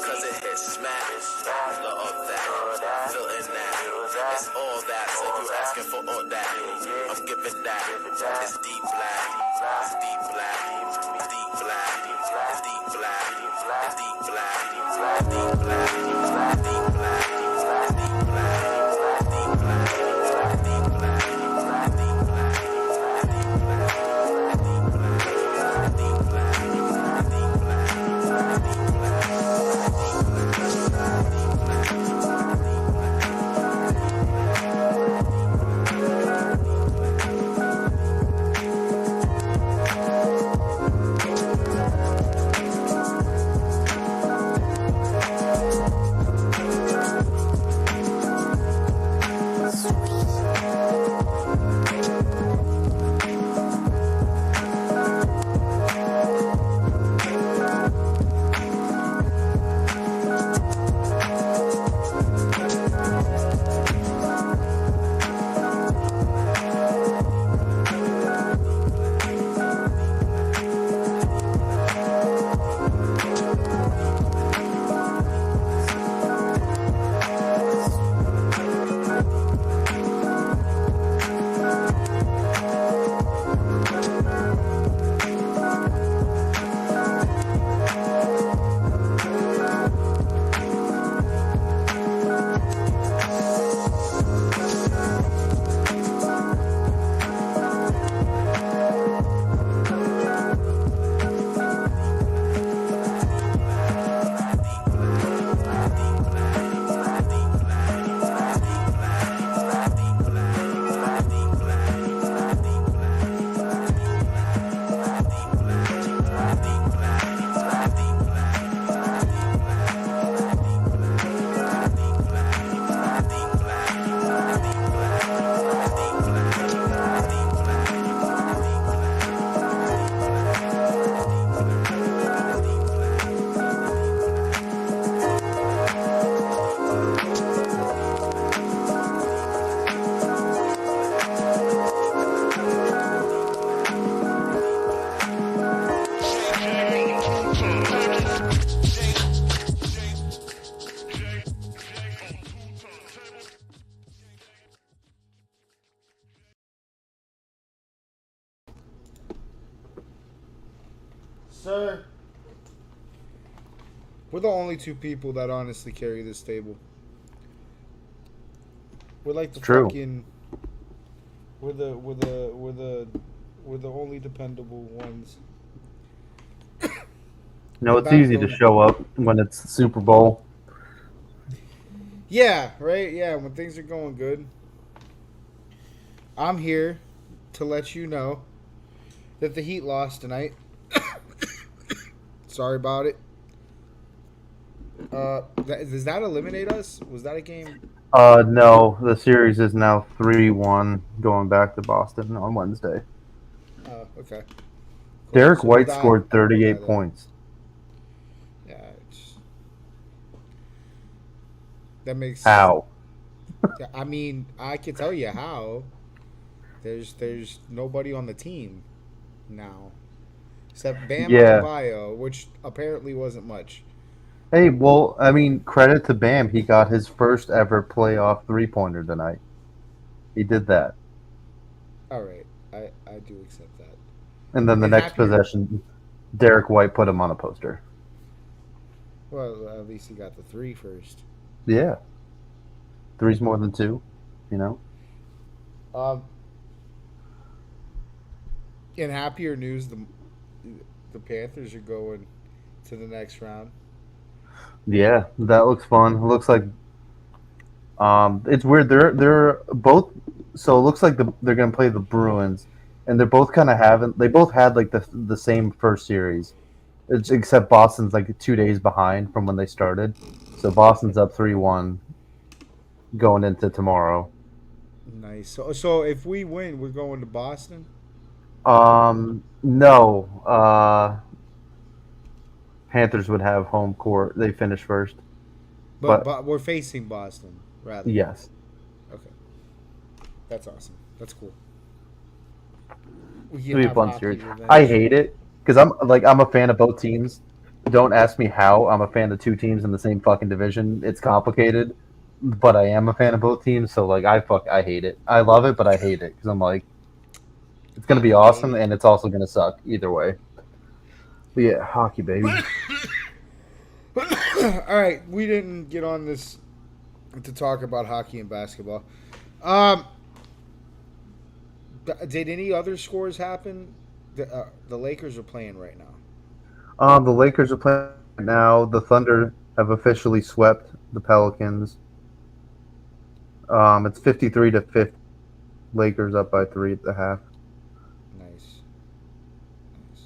cause it hits smash. Look up that, feeling that. It's all that, so you asking for all that. I'm giving that. It's deep black. It's deep black. Deep black. It's deep black. It's deep black. Deep black. Deep black. Deep black. Deep black. Deep black. Deep black. Sir, we're the only two people that honestly carry this table. We're like the True. fucking. We're the only dependable ones. You know, it's Back easy to then- show up when it's Super Bowl. Yeah, right. Yeah, when things are going good, I'm here to let you know that the Heat lost tonight. Sorry about it. Does that eliminate us? Was that a game? No, the series is now 3-1 going back to Boston on Wednesday. Oh, okay. Derek So White we'll die- scored we'll 38 die then. points. Yeah. That makes How? Yeah, I mean, I can tell you how. There's nobody on the team now, except Bam Yeah. Adebayo, which apparently wasn't much. Hey, well, I mean, credit to Bam. He got his first ever playoff three-pointer tonight. He did that. All right, I do accept that. And then the And next happier- possession, Derek White put him on a poster. Well, at least he got the three first. Yeah. Three's more than two, you know? In happier news, the Panthers are going to the next round. Yeah, that looks fun. It looks like it's weird. They're both. So it looks like they're gonna play the Bruins, and they're both kind of having. They both had like the same first series, except Boston's like 2 days behind from when they started. So Boston's up 3-1 going into tomorrow. Nice. So if we win, we're going to Boston. No. Panthers would have home court. They finished first. But we're facing Boston, rather. Yes. Okay. That's awesome. That's cool. We It'll be a have fun hockey series. revenge. I hate it because I'm a fan of both teams, Don't ask me how I'm a fan of two teams in the same fucking division. It's complicated, but I am a fan of both teams. So like, I hate it. I love it, but I hate it because I'm like, it's gonna be Hockey, awesome, baby. and it's also gonna suck either way. But yeah, hockey, baby. All right, we didn't get on this to talk about hockey and basketball. Um, did any other scores happen? The Lakers are playing right now. The Lakers are playing right now. The Thunder have officially swept the Pelicans. It's 53-50. Lakers up by 3 at the half. Nice. Nice.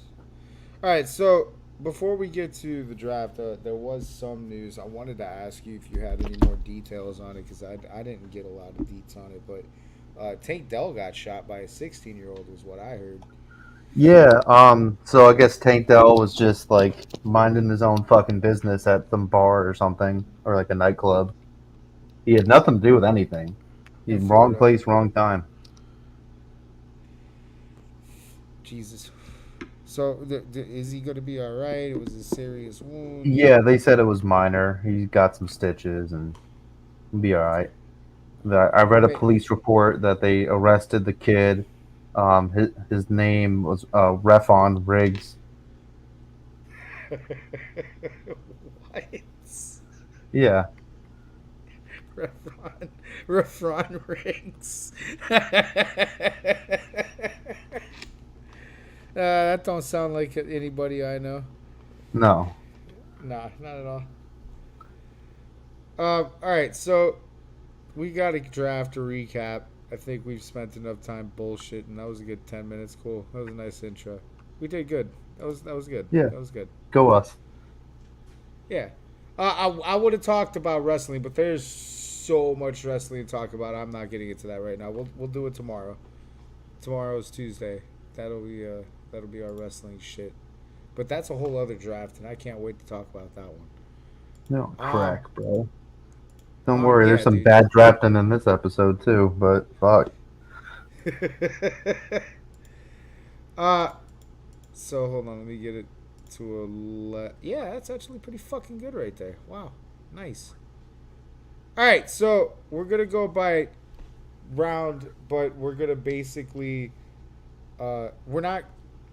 All right, so before we get to the draft, there was some news. I wanted to ask you if you had any more details on it because I didn't get a lot of deets on it. But Tank Dell got shot by a 16-year-old, is what I heard. Yeah. So I guess Tank Dell was just like minding his own fucking business at some bar or something, or like a nightclub. He had nothing to do with anything. He's In wrong Florida. place, wrong time. Jesus. So is he going to be all right? It was a serious wound. Yeah, they said it was minor. He got some stitches and he'll be all right. I read a Wait. police report that they arrested the kid. His name was Refon Riggs. What? Yeah. Refron Riggs. That don't sound like anybody I know. No. Nah, not at all. All right, so we got a draft to recap. I think we've spent enough time bullshitting. That was a good 10 minutes. Cool. That was a nice intro. We did good. That was good. Yeah. That was good. Go us. Yeah. I would have talked about wrestling, but there's so much wrestling to talk about. I'm not getting into that right now. We'll do it tomorrow. Tomorrow's Tuesday. That'll be our wrestling shit. But that's a whole other draft, and I can't wait to talk about that one. No, crack, bro. Don't Oh, worry, yeah, there's some dude. bad drafting in this episode too, but fuck. So hold on, let me get it to yeah, that's actually pretty fucking good right there. Wow, nice. All right, so we're gonna go by round, but we're gonna basically we're not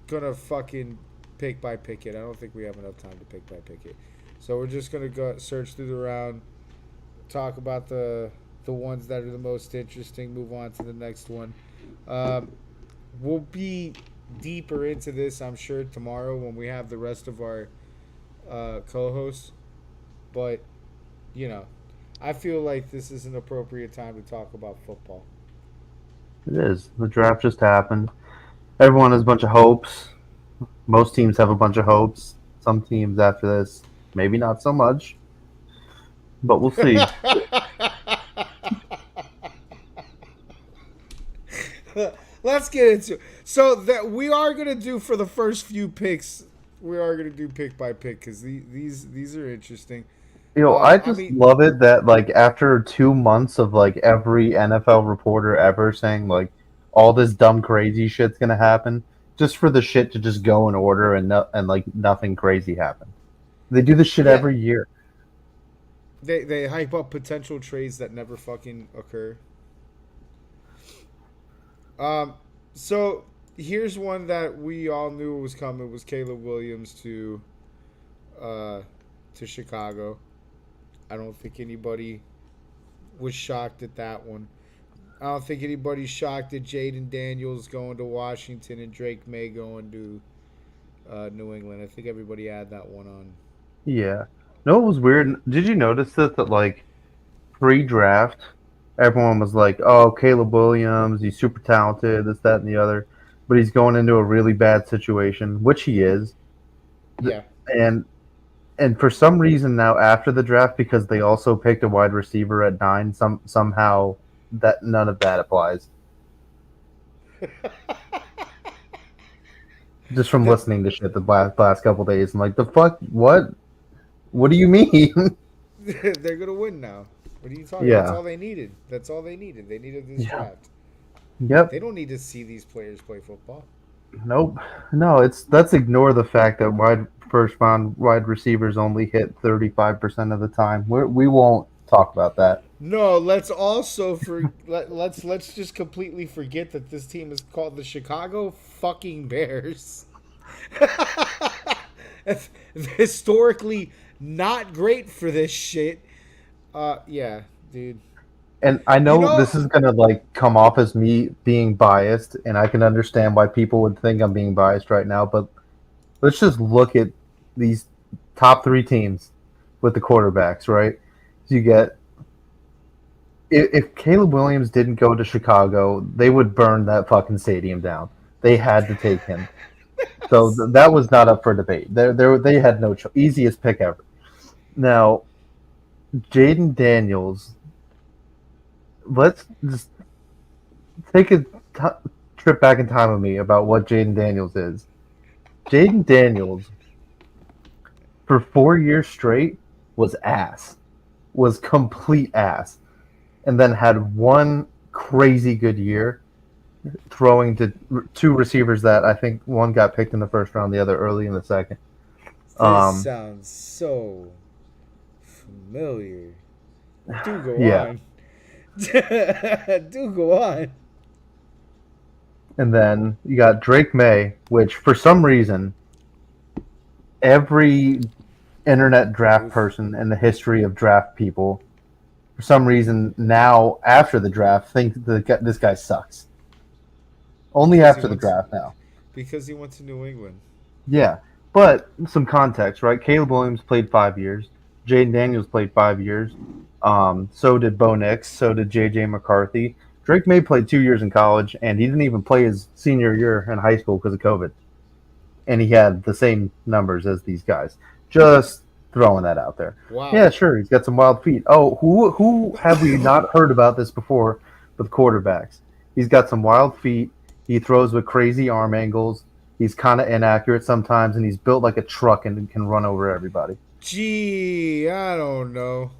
gonna fucking pick by pick it. I don't think we have enough time to pick by pick it. So we're just gonna go search through the round, talk about the ones that are the most interesting, move on to the next one. We'll be deeper into this, I'm sure, tomorrow when we have the rest of our co-hosts. But you know, I feel like this is an appropriate time to talk about football. It is. The draft just happened. Everyone has a bunch of hopes. Most teams have a bunch of hopes. Some teams after this, maybe not so much. But we'll see. Let's get into it. So that we are gonna do for the first few picks. We are gonna do pick by pick because these are interesting. I I just mean, love it that like after 2 months of like every NFL reporter ever saying like all this dumb crazy shit's gonna happen, just for the shit to just go in order and like nothing crazy happen. They do this shit yeah, every year. they hype up potential trades that never fucking occur. Um, so here's one that we all knew was coming was Caleb Williams uh, to Chicago. I don't think anybody was shocked at that one. I don't think anybody's shocked at Jaden Daniels going to Washington and Drake May going to New England. I think everybody had that one on. Yeah. No, it was weird. Did you notice that like pre-draft, everyone was like, "Oh, Caleb Williams, he's super talented, this, that, and the other," but he's going into a really bad situation, which he is. Yeah. And for some reason now after the draft, because they also picked a wide receiver at 9, somehow that none of that applies. Just from listening to shit the last couple days, I'm like, the fuck, what? What do you mean? They're gonna win now. What are you talking? Yeah. That's all they needed. That's all they needed. They needed this Yeah. draft. Yep. They don't need to see these players play football. Nope. No, let's ignore the fact that first round wide receivers only hit 35% of the time. We won't talk about that. No, let's also let's just completely forget that this team is called the Chicago fucking Bears. Historically not great for this shit. Yeah, dude. And I You know know, this is gonna like come off as me being biased, and I can understand why people would think I'm being biased right now. But let's just look at these top three teams with the quarterbacks, right? So you get if Caleb Williams didn't go to Chicago, they would burn that fucking stadium down. They had to take him, so that was not up for debate. They had no choice. Easiest pick ever. Now, Jaden Daniels. Let's just take a trip back in time with me about what Jaden Daniels is. Jaden Daniels, for 4 years straight, was ass, was complete ass, and then had one crazy good year throwing to two receivers that I think one got picked in the first round, the other early in the second. this Um, sounds so familiar. Do go yeah, on. Do go on. and then you got Drake May, which for some reason every internet draft Oof. person in the history of draft people, for some reason now after the draft, think that this guy sucks. Only Because he after the went to, draft now. because he went to New England. Yeah, but some context, right? Caleb Williams played 5 years. Jaden Daniels played 5 years. So did Bo Nix. So did J.J. McCarthy. Drake May played 2 years in college, and he didn't even play his senior year in high school because of COVID. And he had the same numbers as these guys. Just throwing that out there. Wow. Yeah, sure, he's got some wild feet. Oh, who have we not heard about this before with quarterbacks? He's got some wild feet. He throws with crazy arm angles. He's kind of inaccurate sometimes, and he's built like a truck and can run over everybody. Gee, I don't know.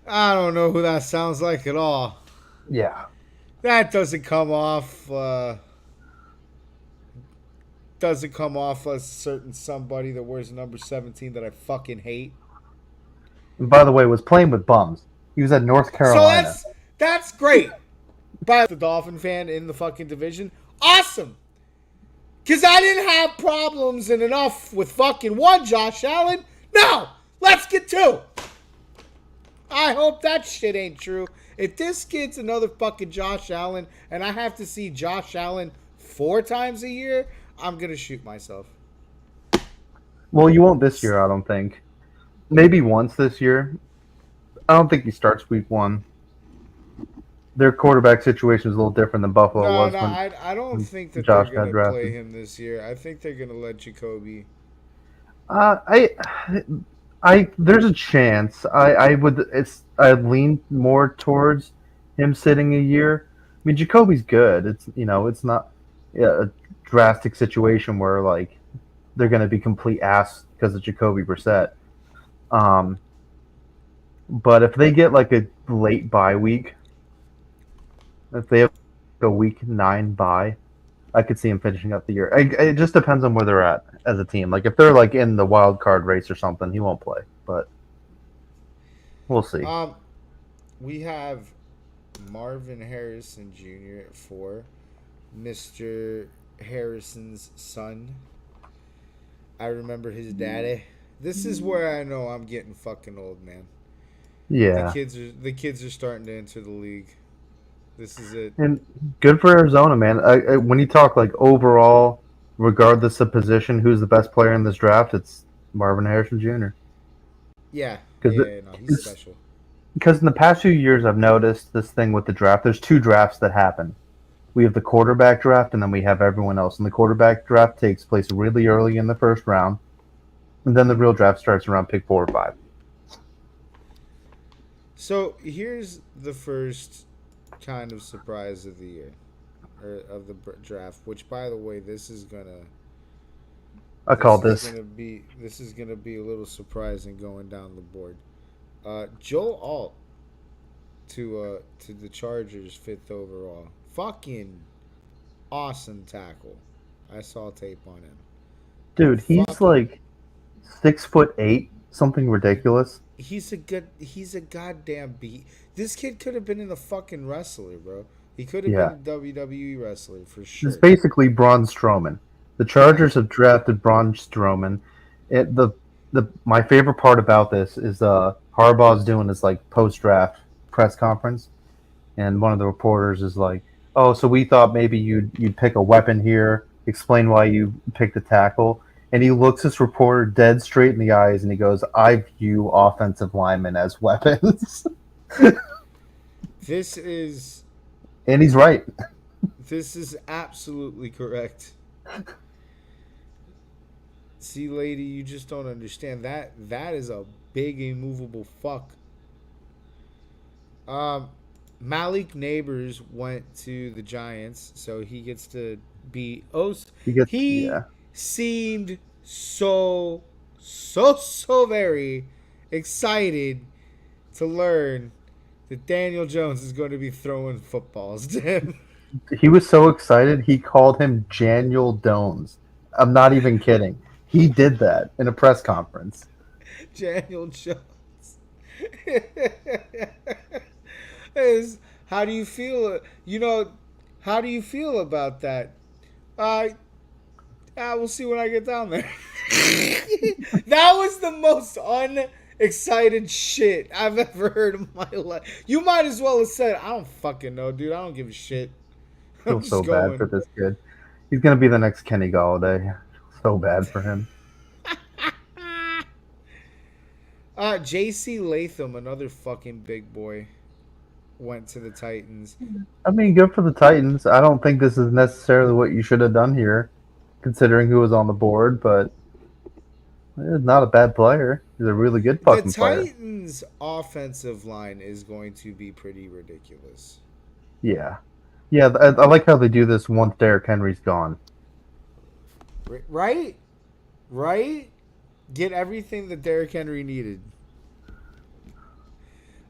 I don't know who that sounds like at all. Yeah. That doesn't come off as certain somebody that wears number 17 that I fucking hate. And by the way, was playing with bums. He was at North So Carolina. that's great. By the Dolphin fan in the fucking division. Awesome. Cause I didn't have problems and enough with fucking one Josh Allen. No! Let's get two. I hope that shit ain't true. If this kid's another fucking Josh Allen and I have to see Josh Allen 4 times a year, I'm gonna shoot myself. Well, you won't this year, I don't think. Maybe once this year. I don't think he starts week 1. Their quarterback situation is a little different than Buffalo No, was no, when I don't think that Josh they're got gonna drafted. play him this year. I think they're gonna let Jacoby. I there's a chance. I'd lean more towards him sitting a year. I mean, Jacoby's good. It's not a drastic situation where like they're going to be complete ass because of Jacoby Brissett. But if they get like a late bye week, if they have a week 9 bye, I could see him finishing up the year. It just depends on where they're at as a team. Like if they're like in the wild card race or something, he won't play. But we'll see. We have Marvin Harrison Jr. at 4, Mr. Harrison's son. I remember his daddy. This is where I know I'm getting fucking old, man. Yeah, The kids are starting to enter the league. This is it. and good for Arizona, man. When you talk like overall, regardless of position, who's the best player in this draft? It's Marvin Harrison Jr. Yeah, Because no, he's special. Because in the past few years, I've noticed this thing with the draft. There's 2 drafts that happen. We have the quarterback draft, and then we have everyone else. And the quarterback draft takes place really early in the first round, and then the real draft starts around pick 4 or 5. So here's the first kind of surprise of the year, or of the draft. Which, by the way, this is gonna This. this is gonna be a little surprising going down the board. Joe Alt to the Chargers 5th overall. Fucking awesome tackle. I saw tape on him. Dude, he's Fucking, like 6'8", something ridiculous. he's a goddamn beat. This kid could have been in the fucking wrestler, bro. He could have been Yeah, a WWE wrestler for it's sure. basically Braun Strowman. The Yeah. Chargers have drafted Braun Strowman. The my favorite part about this is Harbaugh's doing his like post draft press conference, and one of the reporters is like, "Oh, so we thought maybe you'd pick a weapon here. Explain why you picked the tackle." And he looks this reporter dead straight in the eyes, and he goes, "I view offensive linemen as weapons," This is and he's right. this is absolutely correct. See, lady, you just don't understand that. That is a big immovable fuck. Um, Malik Neighbors went to the Giants, so he gets to be. Oh, He gets he yeah. seemed so very excited to learn that Daniel Jones is going to be throwing footballs to him. He was so excited he called him Daniel Jones. I'm not even kidding. He did that in a press conference. Daniel Jones. Is how do you feel? How do you feel about that? Uh, we'll see when I get down there. That was the most unexcited shit I've ever heard in my life. You might as well have said, I don't fucking know, dude. I don't give a shit. I'm Feel just so bad going. for this kid. He's gonna be the next Kenny Galladay. So bad for him. J.C. Latham, another fucking big boy, went to the Titans. I mean, good for the Titans. I don't think this is necessarily what you should have done here, considering who was on the board. But he's not a bad player. He's a really good The fucking player. Titans' offensive line is going to be pretty ridiculous. Yeah, yeah. I like how they do this once Derrick Henry's gone. Right? Right? Get everything that Derrick Henry needed.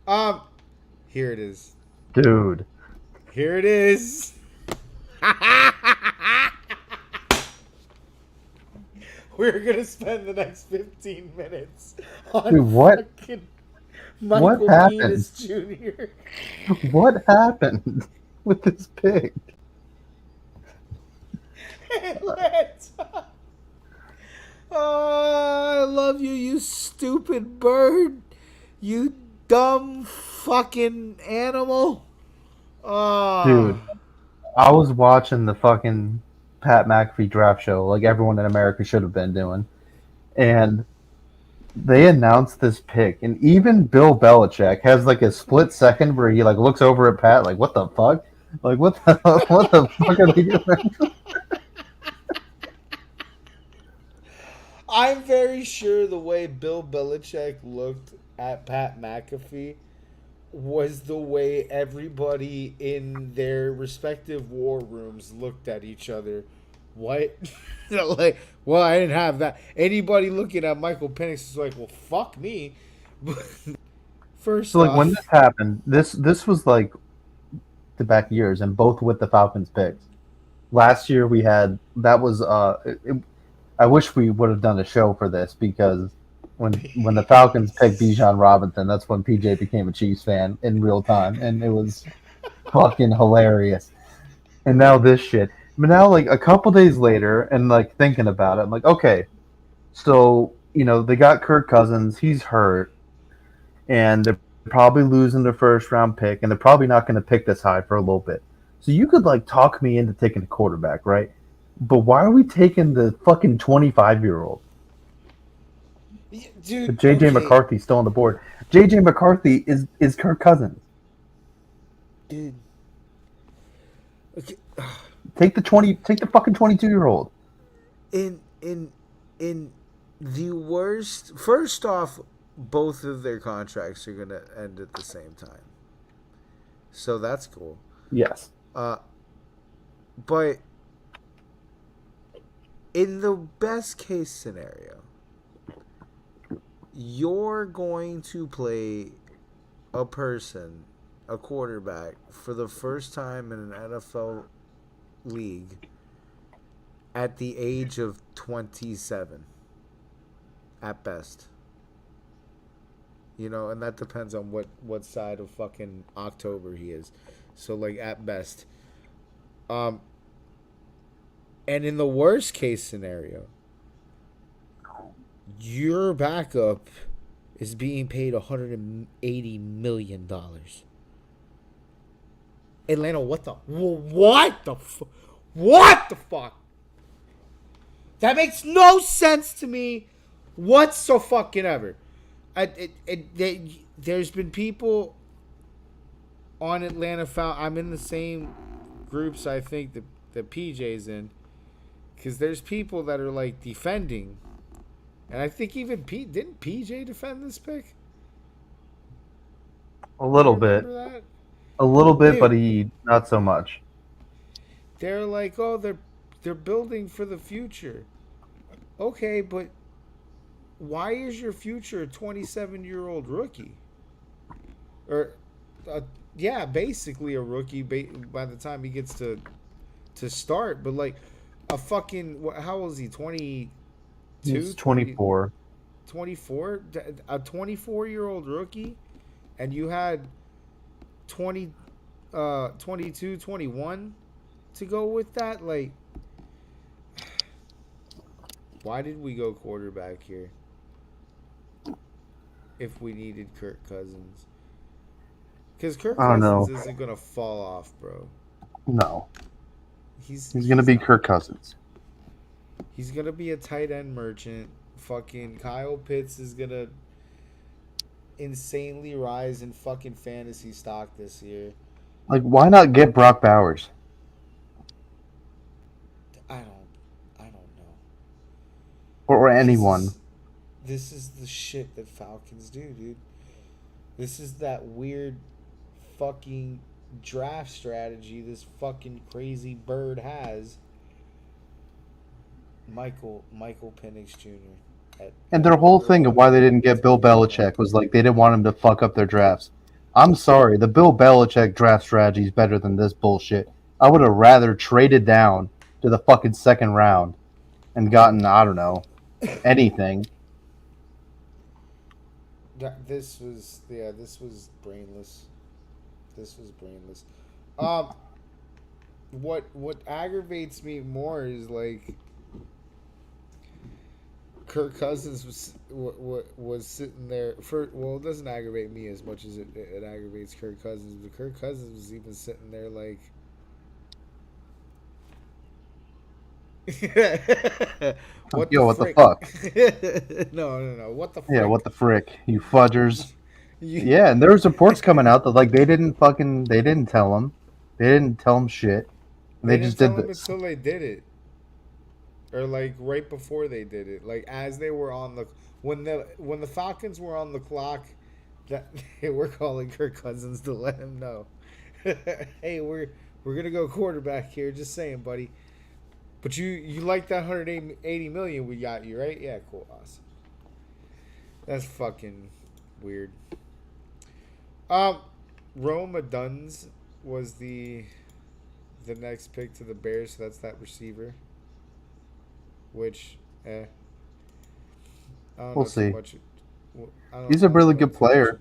Um, here it is. Dude, Here it is. We're gonna spend the next 15 minutes on dude, fucking what Michael happened? Penis Jr. What happened with this pick? Oh, I love you, you stupid bird. You dumb fucking animal. Oh. Dude, I was watching the fucking Pat McAfee draft show, like everyone in America should have been doing, and they announced this pick, and even Bill Belichick has like a split second where he like looks over at Pat, like, "What the fuck? Like, what the what the fuck are they doing?" I'm very sure the way Bill Belichick looked at Pat McAfee was the way everybody in their respective war rooms looked at each other. What? Like, well, I didn't have that. Anybody looking at Michael Penix is like, well, fuck me. First So like when off, this happened, this was like the back years, and both with the Falcons picks. Last year we had that was I wish we would have done a show for this because when the Falcons picked Bijan Robinson, that's when PJ became a Chiefs fan in real time, and it was fucking hilarious. And now this shit. But now, like a couple days later, and like thinking about it, I'm like, okay, so they got Kirk Cousins, he's hurt, and they're probably losing their first round pick, and they're probably not going to pick this high for a little bit. So you could like talk me into taking a quarterback, right? But why are we taking the fucking 25-year-old? dude, But JJ okay, McCarthy's still on the board. JJ McCarthy is Kirk Cousins. dude. Okay, Take the fucking 22-year-old. in the worst. First off, both of their contracts are gonna end at the same time, so that's cool. Yes. But in the best case scenario, you're going to play a quarterback, for the first time in an NFL league at the age of 27 at best. You know, and that depends on what side of fucking October he is. So like at best. And in the worst case scenario, your backup is being paid $180 million. Atlanta, what the fuck? That makes no sense to me whatsoever. There's been people on Atlanta Foul. I'm in the same groups I think that PJ's in, because there's people that are like defending, and I think even didn't PJ defend this pick? A little bit. That? A little bit, Dude, but he not so much. They're like, oh, they're building for the future. Okay, but why is your future a 27-year-old rookie? Or, yeah, basically a rookie by the time he gets to start. But like a fucking, how old is he? 22? He's 24. 24? A 24-year-old rookie, and you had 22, 21 to go with that? Like, why did we go quarterback here if we needed Kirk Cousins? Because Kirk Cousins isn't going to fall off, bro. No. He's going to be Kirk Cousins. He's going to be a tight end merchant. Fucking Kyle Pitts is going to insanely rise in fucking fantasy stock this year. Like, why not get Brock Bowers? I don't know. Or anyone. This is the shit that Falcons do, dude. This is that weird fucking draft strategy this fucking crazy bird has. Michael Penix Jr. And their whole thing of why they didn't get Bill Belichick was like they didn't want him to fuck up their drafts. I'm sorry, the Bill Belichick draft strategy is better than this bullshit. I would have rather traded down to the fucking second round and gotten, I don't know, anything. This was brainless. This was brainless. What aggravates me more is like Kirk Cousins was sitting there for. Well, it doesn't aggravate me as much as it aggravates Kirk Cousins. But Kirk Cousins was even sitting there like. What the fuck? No. What the frick? Yeah, what the frick? You fudgers. Yeah, and there was reports coming out that like they didn't tell him. They didn't tell him shit. They just did this until they did it. Or like right before they did it. Like as they were on the when the Falcons were on the clock, that they were calling Kirk Cousins to let him know. Hey, we're gonna go quarterback here, just saying, buddy. But you like that $180 million we got you, right? Yeah, cool, awesome. That's fucking weird. Rome Duns was the next pick to the Bears, so that's that receiver. Which, we'll see. He's a really good player.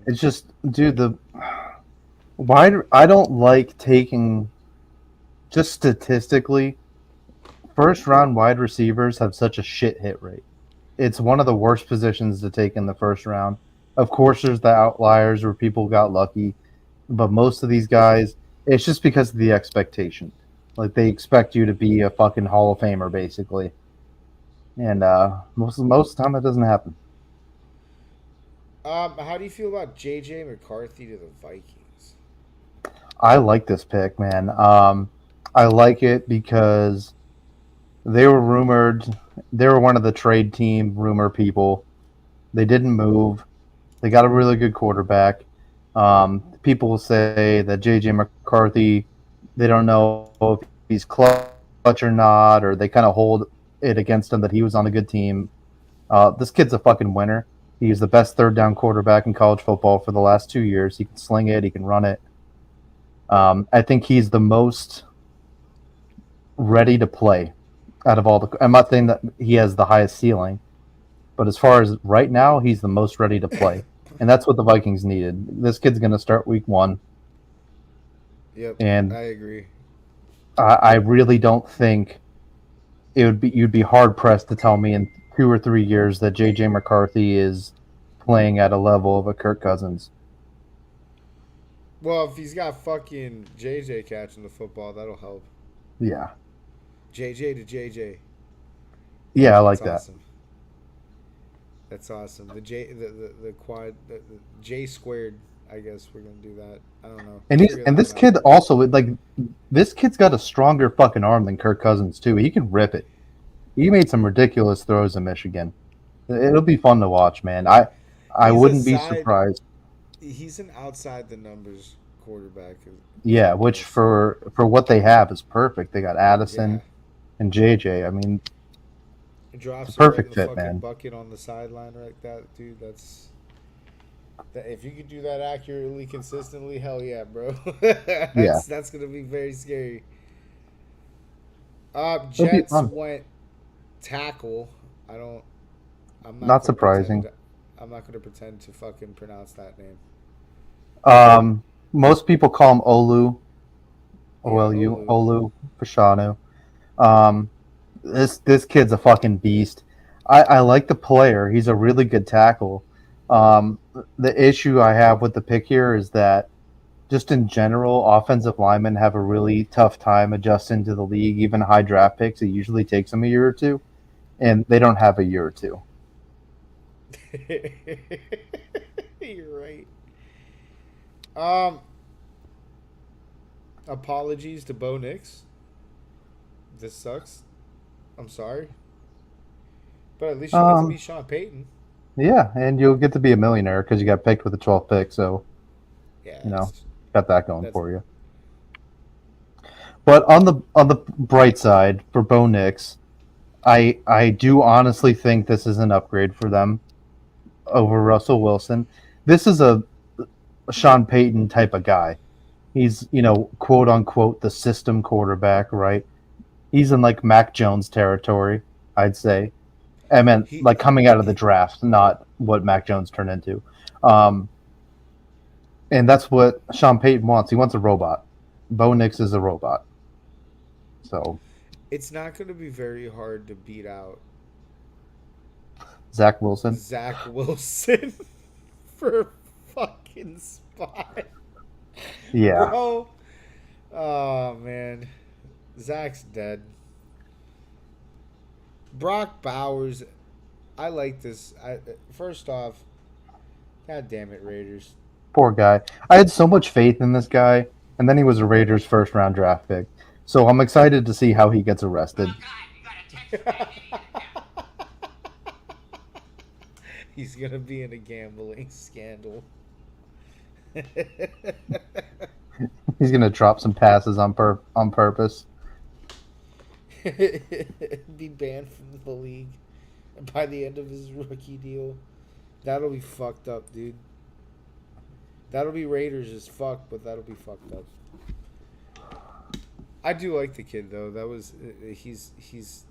It's just, dude, why I don't like taking, just statistically, first round wide receivers have such a shit hit rate. It's one of the worst positions to take in the first round. Of course, there's the outliers where people got lucky, but most of these guys, it's just because of the expectation. Like, they expect you to be a fucking Hall of Famer, basically. And most of the time, that doesn't happen. How do you feel about J.J. McCarthy to the Vikings? I like this pick, man. I like it because they were rumored. They were one of the trade team rumor people. They didn't move. They got a really good quarterback. People will say that J.J. McCarthy, they don't know if he's clutch or not, or they kind of hold it against him that he was on a good team. This kid's a fucking winner. He's the best third down quarterback in college football for the last 2 years. He can sling it. He can run it. I think he's the most ready to play Out of all the, I'm not saying that he has the highest ceiling, but as far as right now, he's the most ready to play, and that's what the Vikings needed. This kid's going to start week 1, Yep, and I agree. I really don't think you'd be hard pressed to tell me in 2 or 3 years that JJ McCarthy is playing at a level of a Kirk Cousins. Well, if he's got fucking JJ catching the football, that'll help. Yeah, JJ to JJ. yeah, I like That's that. awesome. That's awesome. The quad, the J squared. I guess we're gonna do that. I don't know. And Figure and that this out. kid also like this kid's got a stronger fucking arm than Kirk Cousins too. He can rip it. He made some ridiculous throws in Michigan. It'll be fun to watch, man. I He's a wouldn't be side- surprised. He's an outside the numbers quarterback. Yeah, which for what they have is perfect. They got Addison and JJ. I mean, Drops It's a perfect it right in the fit, fucking man. bucket on the sideline like that, dude. If you could do that accurately, consistently, hell yeah, bro. That's gonna be very scary. be Jets fun. went tackle. I'm not Not gonna surprising. I'm not gonna pretend to fucking pronounce that name. Most people call him Olu. Yeah, OLU. Olu Fashanu. This kid's a fucking beast. I like the player. He's a really good tackle. The issue I have with the pick here is that just in general, offensive linemen have a really tough time adjusting to the league. Even high draft picks, it usually takes them a year or two, and they don't have a year or two. You're right. Apologies to Bo Nix. This sucks. I'm sorry. But at least you get to be Sean Payton. Yeah, and you'll get to be a millionaire because you got picked with the 12th pick, so Yeah. you know, got that going That's- for you. But on the bright side for Bo Nix, I do honestly think this is an upgrade for them over Russell Wilson. This is a Sean Payton type of guy. He's, quote unquote the system quarterback, right? He's in like Mac Jones territory, I'd say. I mean, like coming out of the draft, not what Mac Jones turned into. And that's what Sean Payton wants. He wants a robot. Bo Nix is a robot. So It's not going to be very hard to beat out Zach Wilson. Zach Wilson for a fucking spot. Yeah. Bro. Oh, man. Zach's dead. Brock Bowers. I like this. First off, God damn it, Raiders. Poor guy. I had so much faith in this guy, and then he was a Raiders first round draft pick. So I'm excited to see how he gets arrested. He's going to be in a gambling scandal. He's gonna drop some passes on purpose. Be banned from the league by the end of his rookie deal. That'll be fucked up, dude. That'll be Raiders as fuck, but that'll be fucked up. I do like the kid though. He's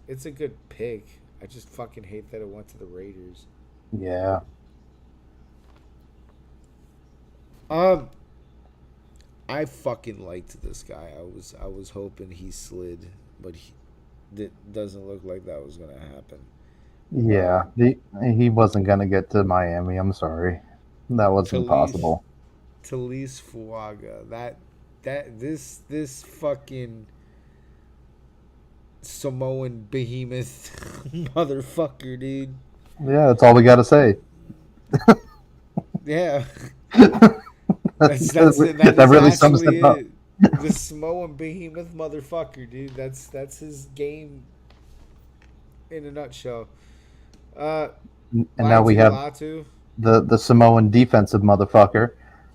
it's a good pick. I just fucking hate that it went to the Raiders. Yeah. I fucking liked this guy. I was hoping he slid, but it doesn't look like that was gonna happen. Yeah. He wasn't gonna get to Miami. I'm sorry. That wasn't possible. Talise Fuaga. This fucking Samoan behemoth motherfucker, dude. Yeah, that's all we gotta say. Yeah. That really sums it up. The Samoan behemoth motherfucker, dude. That's his game in a nutshell. And now we have Latu. the Samoan defensive motherfucker.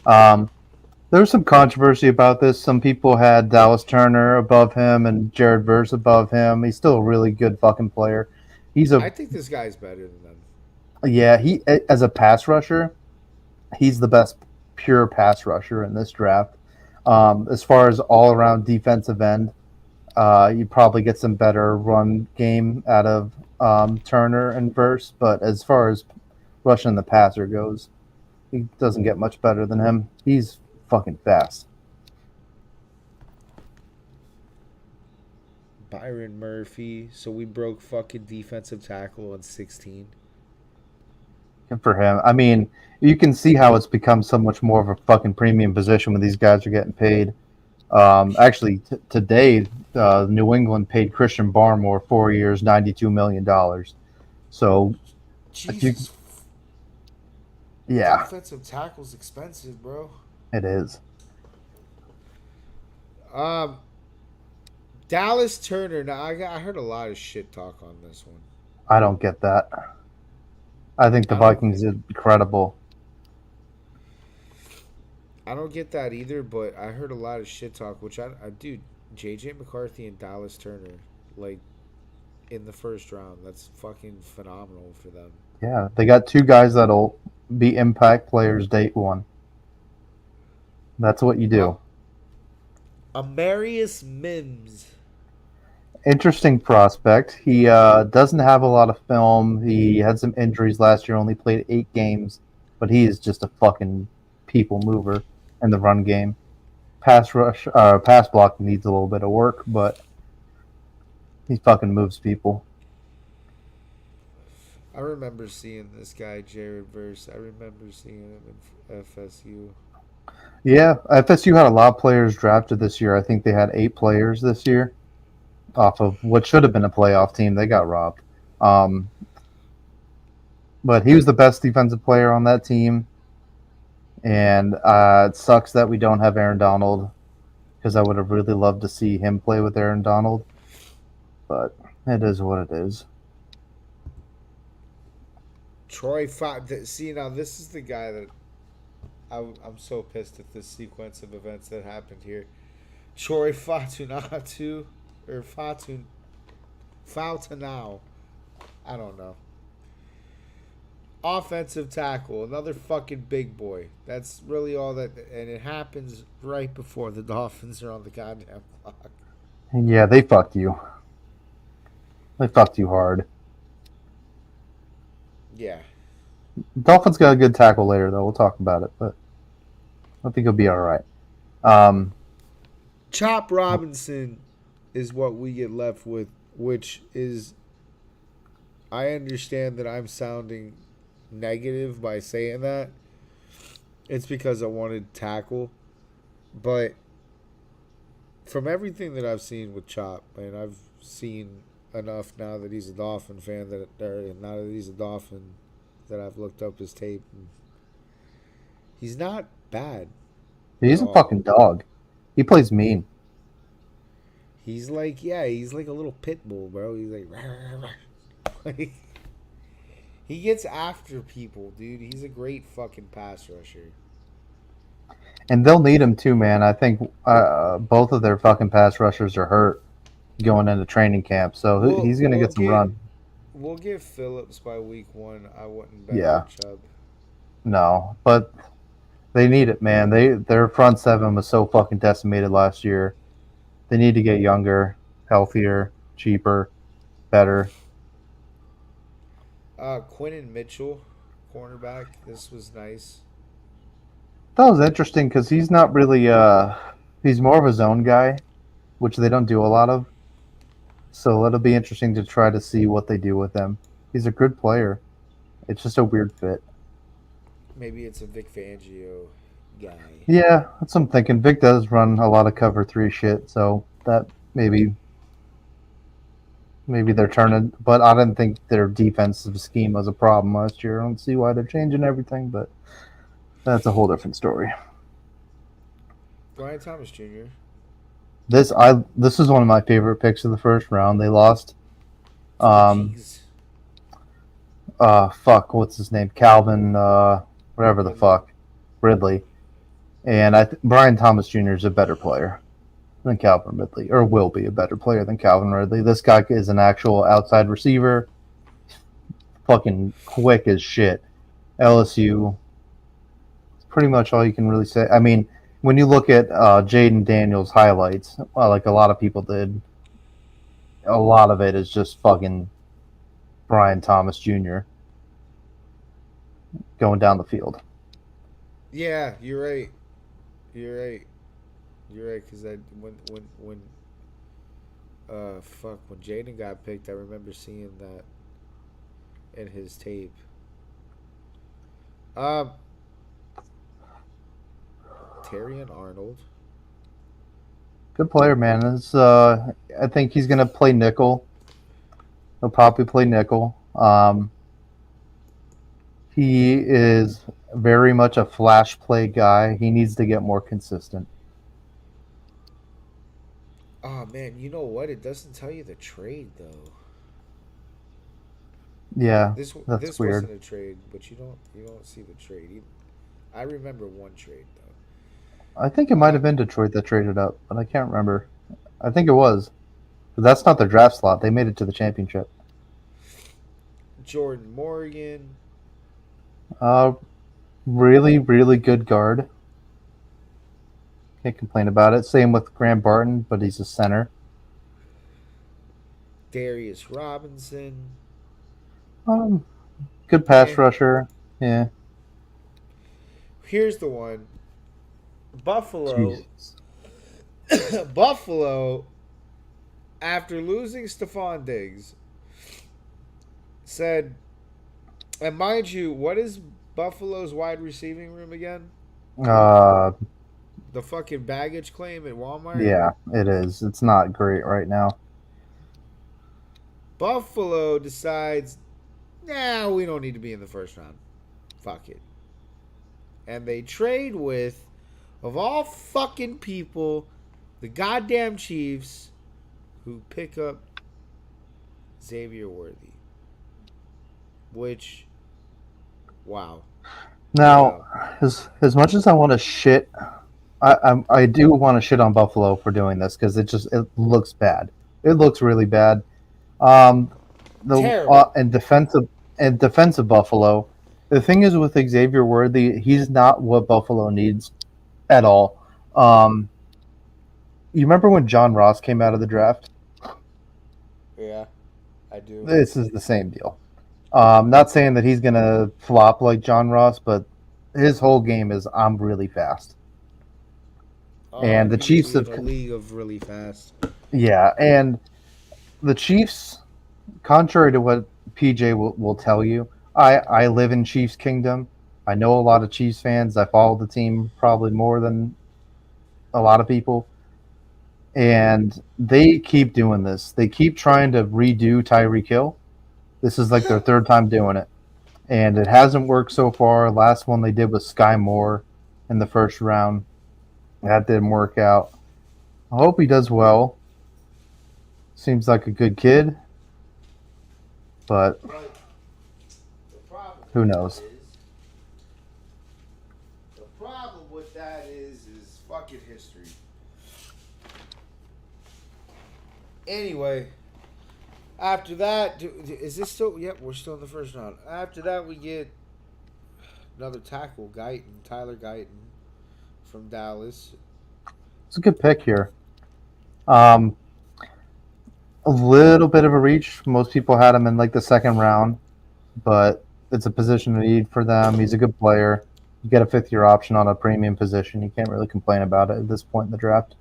There was some controversy about this. Some people had Dallas Turner above him and Jared Verse above him. He's still a really good fucking player. I think this guy's better than them. Yeah, he as a pass rusher, he's the best pure pass rusher in this draft. As far as all around defensive end, You probably get some better run game out of Turner and Verse, but as far as rushing the passer goes, he doesn't get much better than him. He's fucking fast. Byron Murphy. So we broke fucking defensive tackle on 16. And for him, I mean, you can see how it's become so much more of a fucking premium position when these guys are getting paid. Actually, today, New England paid Christian Barmore 4 years, $92 million. So, Jesus. yeah, Defensive tackle's expensive, bro. it is. Dallas Turner. Now I heard a lot of shit talk on this one. I don't get that. I think the Vikings are incredible. I don't get that either, but I heard a lot of shit talk, which dude, JJ McCarthy and Dallas Turner, like, in the first round. That's fucking phenomenal for them. Yeah, they got two guys that'll be impact players day one. That's what you do. Amarius Mims. Interesting prospect. He doesn't have a lot of film. He had some injuries last year, only played 8 games, but he is just a fucking people mover in the run game. Pass block needs a little bit of work, but he fucking moves people. I remember seeing this guy, Jared Verse. I remember seeing him in FSU. Yeah, FSU had a lot of players drafted this year. I think they had 8 players this year off of what should have been a playoff team. They got robbed. But he was the best defensive player on that team. And it sucks that we don't have Aaron Donald, because I would have really loved to see him play with Aaron Donald. But it is what it is. Troy see, now this is the guy that I'm so pissed at this sequence of events that happened here. Troy Fatunatu or Fautanau. I don't know. Offensive tackle, another fucking big boy. That's really all that, and it happens right before the Dolphins are on the goddamn clock. And yeah, they fucked you. They fucked you hard. Yeah. Dolphins got a good tackle later, though. We'll talk about it, but I think he'll be all right. Chop Robinson is what we get left with, which is, I understand that I'm sounding negative by saying that. It's because I wanted tackle, but from everything that I've seen with Chop, and I've seen enough now that he's a Dolphin fan, now that he's a Dolphin, that I've looked up his tape. He's not bad. He's a fucking dog. He plays mean. He's like a little pit bull, bro. He's like, he gets after people, dude. He's a great fucking pass rusher. And they'll need him too, man. I think both of their fucking pass rushers are hurt going into training camp, so he's going to get some run. We'll get Phillips by week 1. I wouldn't bet on Chubb. No, but they need it, man. Their front seven was so fucking decimated last year. They need to get younger, healthier, cheaper, better. Quinton Mitchell, cornerback. This was nice. That was interesting because he's not really he's more of a zone guy, which they don't do a lot of. So it'll be interesting to try to see what they do with him. He's a good player. It's just a weird fit. Maybe it's a Vic Fangio guy. Yeah, that's what I'm thinking. Vic does run a lot of cover 3 shit, so that maybe they're turning. But I didn't think their defensive scheme was a problem last year. I don't see why they're changing everything, but that's a whole different story. Brian Thomas Jr. This is one of my favorite picks of the first round. They lost. What's his name? Calvin, whatever the fuck, Ridley. And Brian Thomas Jr. is a better player than Calvin Ridley, or will be a better player than Calvin Ridley. This guy is an actual outside receiver, fucking quick as shit. LSU. It's pretty much all you can really say. I mean, when you look at Jaden Daniels' highlights, like a lot of people did, a lot of it is just fucking Brian Thomas Jr. going down the field. Yeah, you're right. You're right. You're right. Because when when Jaden got picked, I remember seeing that in his tape. Um, Terrion Arnold. Good player, man. I think he's gonna play nickel. He'll probably play nickel. He is very much a flash play guy. He needs to get more consistent. Oh man, you know what? It doesn't tell you the trade though. Yeah, that's This weird. wasn't a trade, but you don't see the trade. I remember one trade I think it though. might have been Detroit that traded up, but I can't remember. I think it was. But that's not their draft slot. They made it to the championship. Jordan Morgan. Uh, really, really good guard. Can't complain about it. Same with Graham Barton, but he's a center. Darius Robinson. Um, Good pass Eh. rusher. Yeah. Here's the one. Buffalo. Jesus. Buffalo, after losing Stephon Diggs, said, and mind you, what is Buffalo's wide receiving room again? Uh, The fucking baggage claim at Walmart? yeah, it is. It's not great right now. Buffalo decides, nah, we don't need to be in the first round. Fuck it. And they trade with, of all fucking people, the goddamn Chiefs, who pick up Xavier Worthy. Which, wow. Now, as much as I want to shit, I do want to shit on Buffalo for doing this because it looks bad. It looks really bad. The Terrible. and defensive Buffalo. The thing is with Xavier Worthy, he's not what Buffalo needs at all. You remember when John Ross came out of the draft? Yeah, I do. This is the same deal. Not saying that he's gonna flop like John Ross, but his whole game is I'm really fast. And the Chiefs in have, a league of really fast. yeah, and the Chiefs, contrary to what PJ will tell you, I live in Chiefs Kingdom. I know a lot of Chiefs fans. I follow the team probably more than a lot of people. And they keep doing this. They keep trying to redo Tyreek Hill. This is like their third time doing it. And it hasn't worked so far. Last one they did was Sky Moore in the first round. That didn't work out. I hope he does well. Seems like a good kid. But But the problem who knows? The problem with that is fucking history. Anyway, after that, is this still? Yep, we're still in the first round. After that, we get another tackle, Tyler Guyton from Dallas. It's a good pick here. A little bit of a reach. Most people had him in like the second round, but it's a position of need for them. He's a good player. You get a fifth-year option on a premium position. You can't really complain about it at this point in the draft.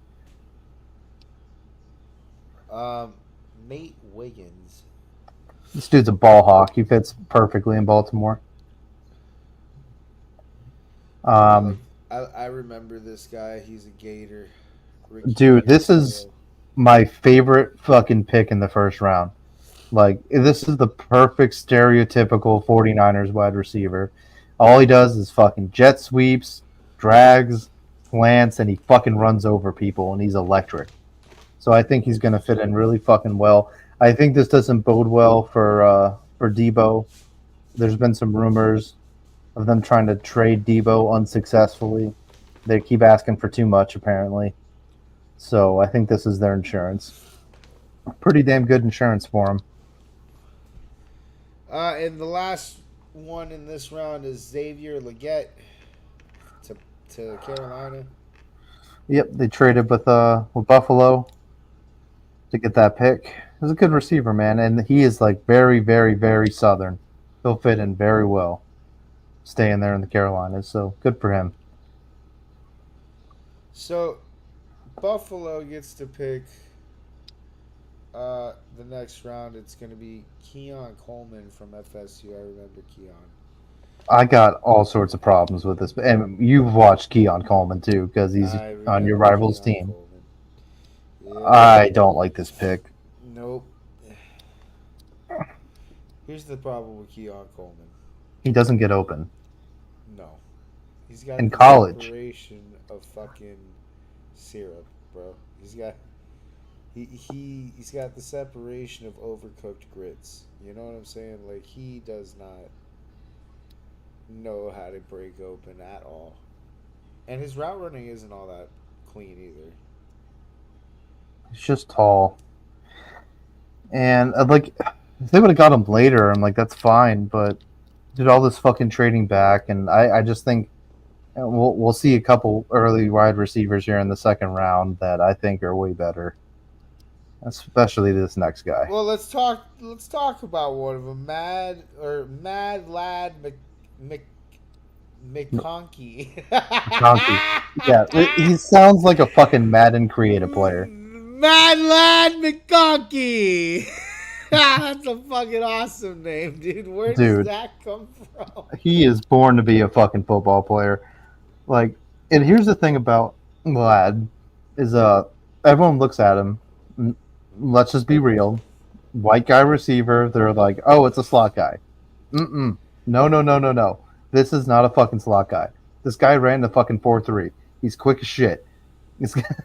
Nate Wiggins. This dude's a ball hawk. He fits perfectly in Baltimore. I remember this guy. He's a Gator. Ricky Dude, this is my favorite fucking pick in the first round. Like, this is the perfect stereotypical 49ers wide receiver. All he does is fucking jet sweeps, drags, slants, and he fucking runs over people, and he's electric. So I think he's going to fit in really fucking well. I think this doesn't bode well for Debo. There's been some rumors of them trying to trade Debo unsuccessfully. They keep asking for too much, apparently. So I think this is their insurance. Pretty damn good insurance for him. And the last one in this round is Xavier Legette to Carolina. Yep, they traded with Buffalo. to get that pick. He's a good receiver, man, and he is like very, very, very southern. He'll fit in very well, staying there in the Carolinas. So good for him. So Buffalo gets to pick the next round. It's going to be Keon Coleman from FSU. I remember Keon. I got all sorts of problems with this, and you've watched Keon Coleman too because he's I on your remember rival's Keon team. Coleman. Yeah. I don't like this pick. Nope. Here's the problem with Keon Coleman. He doesn't get open No. He's got in the college. separation of fucking syrup, bro. He's got the separation of overcooked grits. You know what I'm saying? Like he does not know how to break open at all. And his route running isn't all that clean either. He's just tall, and like if they would have got him later, I'm like that's fine, but did all this fucking trading back, and I just think we'll see a couple early wide receivers here in the second round that I think are way better, especially this next guy. Well, let's talk about one of them, Mad Lad McConkey. Donkey. Yeah, he sounds like a fucking Madden creative player. Mad Lad McConkey. That's a fucking awesome name, dude. Where does Dude. that come from? He is born to be a fucking football player. Like, and here's the thing about Vlad is everyone looks at him. Let's just be real. White guy receiver, they're like, oh, it's a slot guy. No, no, no, no, no. This is not a fucking slot guy. This guy ran the fucking 4.3. He's quick as shit.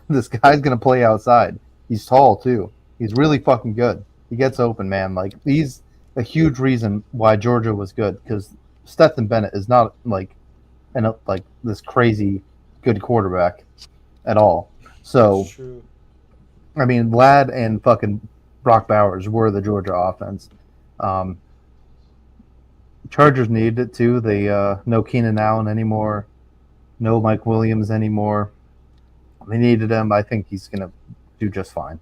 This guy's gonna play outside. He's tall too. He's really fucking good. He gets open, man. Like he's a huge reason why Georgia was good because Stetson Bennett is not like like this crazy good quarterback at all. So That's true. I mean, Vlad and fucking Brock Bowers were the Georgia offense. Chargers needed it too. They no Keenan Allen anymore, no Mike Williams anymore. They needed him. I think he's gonna do just fine.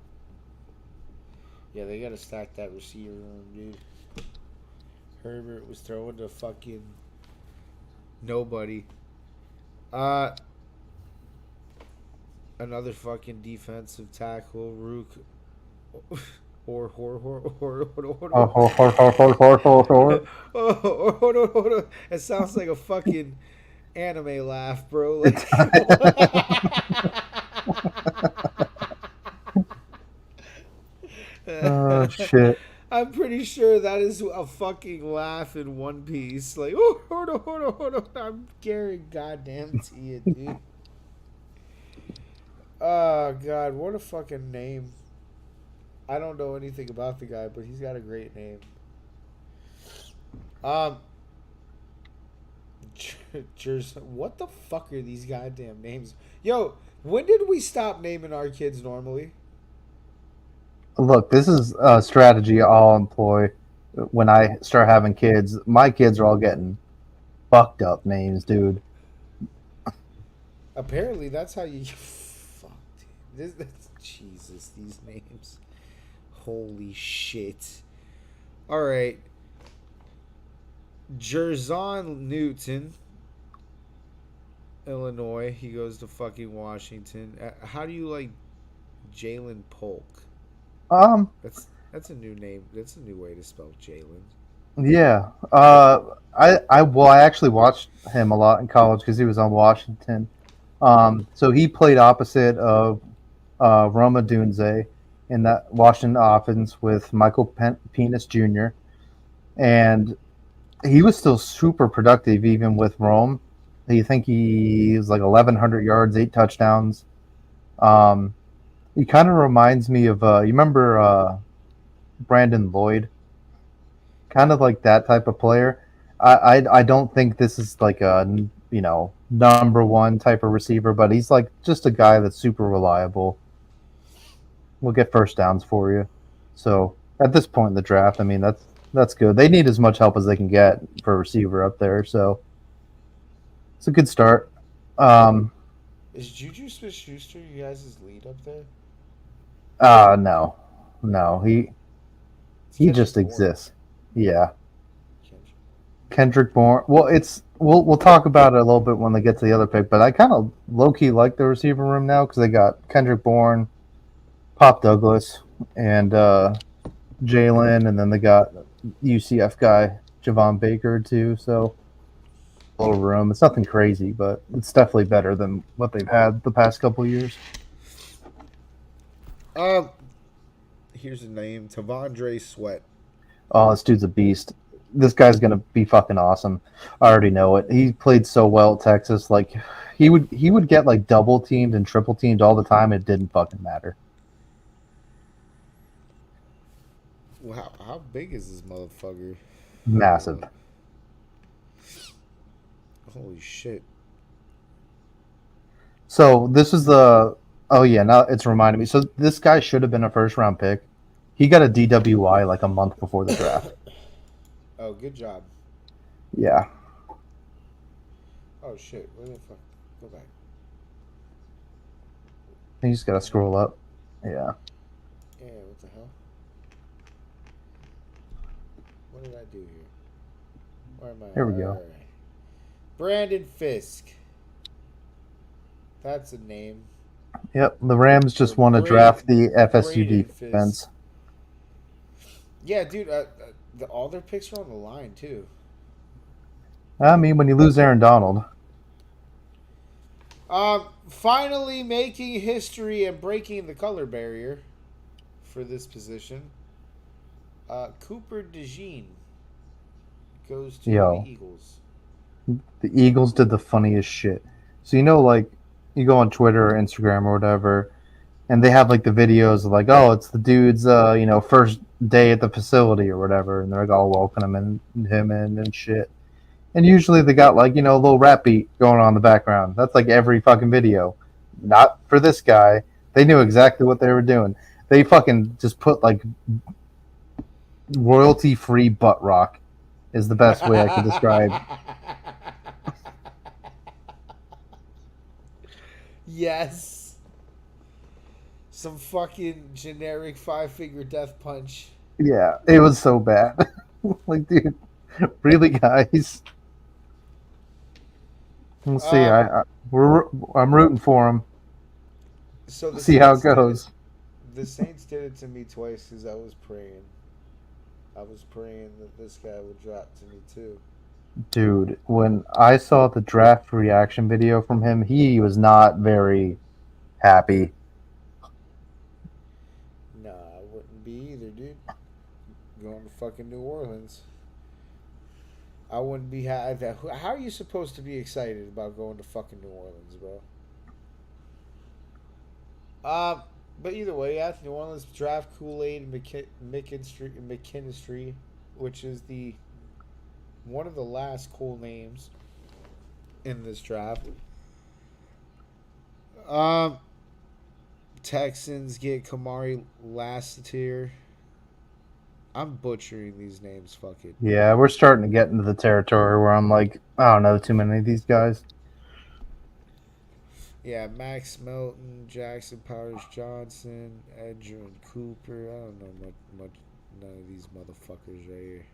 Yeah, they gotta stack that receiver room, dude. Herbert was throwing to fucking nobody. Another fucking defensive tackle, Rook. It sounds like a fucking anime laugh, bro. Like, Oh shit! I'm pretty sure that is a fucking laugh in One Piece. Like, oh, hold on. I'm Gary goddamn to you, dude. Oh, God, what a fucking name. I don't know anything about the guy, but he's got a great name. What the fuck are these goddamn names? Yo, when did we stop naming our kids normally? Look, this is a strategy I'll employ when I start having kids. My kids are all getting fucked up names, dude. Apparently, that's how you. Fuck, dude. Jesus, these names. Holy shit. All right. Jerzon Newton, Illinois. He goes to fucking Washington. How do you like Jalen Polk? That's a new name. That's a new way to spell Jalen. Yeah. I actually watched him a lot in college because he was on Washington. So he played opposite of Roma Dunze in that Washington offense with Michael Penis Jr. And he was still super productive even with Rome. I think he was like 1,100 yards, 8 touchdowns. He kind of reminds me of you remember Brandon Lloyd, kind of like that type of player. I don't think this is like a number one type of receiver, but he's like just a guy that's super reliable. Will get first downs for you. So at this point in the draft, I mean that's good. They need as much help as they can get for a receiver up there. So it's a good start. Is Juju Smith-Schuster you guys' lead up there? No. No, he Kendrick just Bourne. exists. Yeah. Kendrick. Kendrick Bourne. Well, we'll talk about it a little bit when they get to the other pick, but I kind of low key like the receiver room now because they got Kendrick Bourne, Pop Douglas, and Jalen, and then they got UCF guy Javon Baker too. So a little room. It's nothing crazy, but it's definitely better than what they've had the past couple years. Here's a name: Tavondre Sweat. Oh, this dude's a beast. This guy's gonna be fucking awesome. I already know it. He played so well at Texas. Like he would get like double teamed and triple teamed all the time. It didn't fucking matter. Wow, how big is this motherfucker? Massive. Holy shit! So this is the. Oh yeah, now it's reminding me. So this guy should have been a first round pick. He got a DWI like a month before the draft. Oh, good job. Yeah. Oh shit! Where the fuck? Go back. You just gotta scroll up. Yeah. Yeah, what the hell? What did I do here? Where am I? Here we go. Alright. Brandon Fisk. That's a name. Yep. The Rams just want to Braden- draft the FSU Braden defense. Yeah, dude. All their picks are on the line too. I mean, when you lose Aaron Donald. Finally making history and breaking the color barrier for this position. Cooper DeJean goes to Yo. the Eagles. The Eagles did the funniest shit. So like you go on Twitter or Instagram or whatever, and they have like the videos of like, oh, it's the dude's first day at the facility or whatever, and they're like all welcoming him in and shit. And usually they got like, a little rap beat going on in the background. That's like every fucking video. Not for this guy. They knew exactly what they were doing. They fucking just put like royalty free butt rock is the best way I could describe. Yes. Some fucking generic 5-finger death punch. Yeah, it was so bad. Like, dude, really, guys. We'll see. I'm rooting for him. So See how it goes. The Saints did it to me twice because I was praying. I was praying that this guy would drop to me too. Dude, when I saw the draft reaction video from him, he was not very happy. Nah, I wouldn't be either, dude. Going to fucking New Orleans. I wouldn't be happy. How are you supposed to be excited about going to fucking New Orleans, bro? But either way, yeah, New Orleans draft Kool-Aid McKinstry, which is one of the last cool names in this draft. Texans get Kamari Lassiter. I'm butchering these names. Fuck it. Yeah, we're starting to get into the territory where I'm like, I don't know too many of these guys. Yeah, Max Melton, Jackson Powers Johnson, Edgerrin Cooper. I don't know much none of these motherfuckers right here.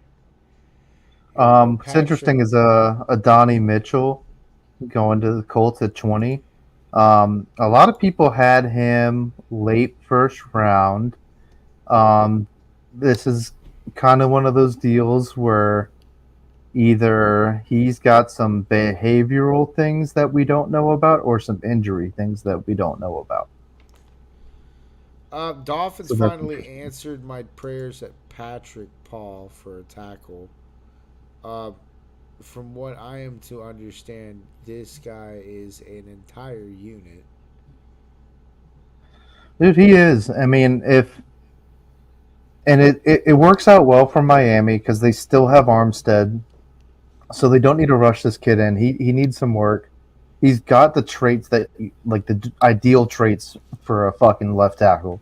What's interesting is Adonai Mitchell going to the Colts at 20. A lot of people had him late first round. This is kind of one of those deals where either he's got some behavioral things that we don't know about or some injury things that we don't know about. Dolphins So that's finally answered my prayers at Patrick Paul for a tackle. From what I am to understand, this guy is an entire unit. Dude, he is. I mean, it works out well for Miami because they still have Armstead, so they don't need to rush this kid in. He needs some work. He's got the traits that, like the ideal traits for a fucking left tackle,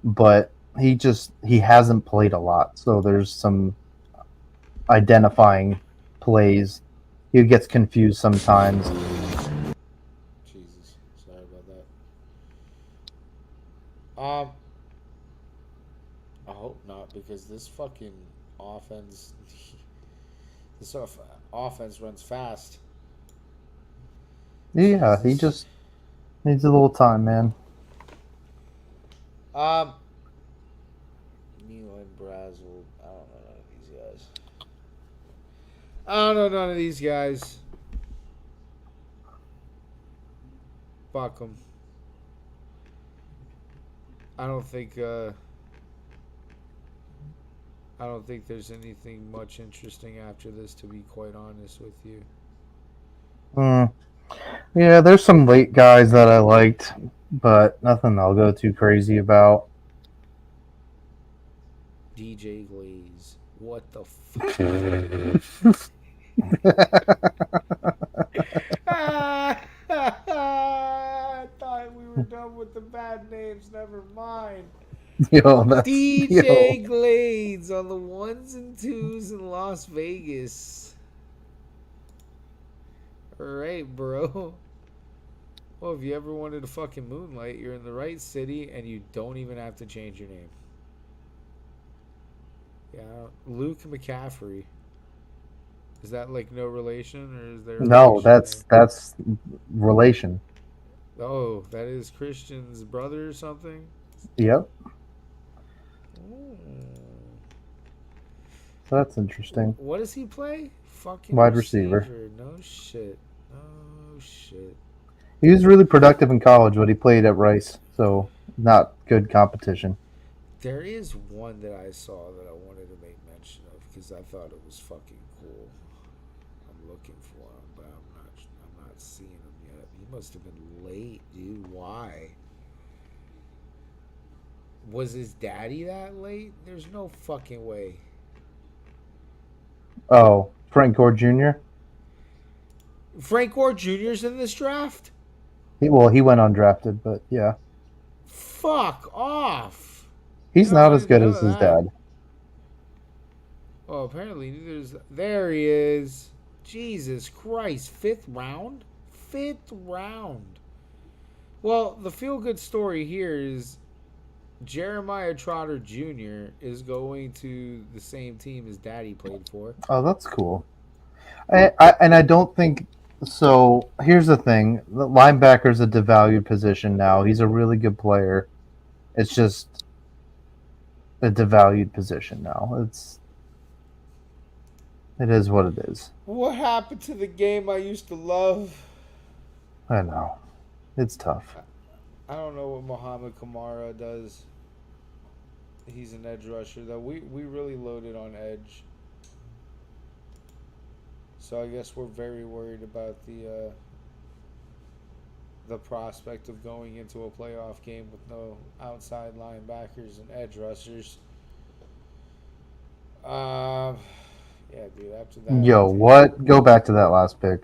but he hasn't played a lot. So there's some identifying plays. He gets confused sometimes. Jesus, sorry about that. hope not, because this fucking offense, offense runs fast. Yeah, he Jesus. just needs a little time, man. Um, Neil and Brazel. I don't know none of these guys. I don't know none of these guys. Fuck them. I don't think. I don't think there's anything much interesting after this, to be quite honest with you. Mm. Yeah, there's some late guys that I liked, but nothing I'll go too crazy about. DJ Glaze. What the fuck? I thought we were done with the bad names. Never mind. Yo, that's DJ yo. Glades on the 1s and 2s in Las Vegas. Alright, bro. Well, if you ever wanted to fucking moonlight, you're in the right city and you don't even have to change your name. Yeah, Luke McCaffrey. Is that like no relation, or is there a No, relation that's relation. there? Oh, that is Christian's brother or something? Yep, Ooh. so that's interesting. What does he play? Fucking Wide receiver. No shit. No shit. He was really productive in college, but he played at Rice, so not good competition. There is one that I saw that I wanted to make mention of because I thought it was fucking cool. I'm looking for him, but I'm not seeing him yet. He must have been late, dude. Why? Was his daddy that late? There's no fucking way. Oh, Frank Gore Jr. Frank Gore Jr.'s in this draft? He went undrafted, but yeah, Fuck off. he's No, not I as didn't good know as his that. dad. Oh, apparently neither's. There he is. Jesus Christ. 5th round? 5th round. Well, the feel good story here is Jeremiah Trotter Jr. is going to the same team his daddy played for. Oh, that's cool. I don't think so. Here's the thing: the linebacker's a devalued position now. He's a really good player. It's just a devalued position now. It is what it is. What happened to the game I used to love? I know. It's tough. I don't know what Muhammad Kamara does. He's an edge rusher, though. We really loaded on edge. So I guess we're very worried about the prospect of going into a playoff game with no outside linebackers and edge rushers. Yeah, dude. After that, Yo, what? Go back to that last pick.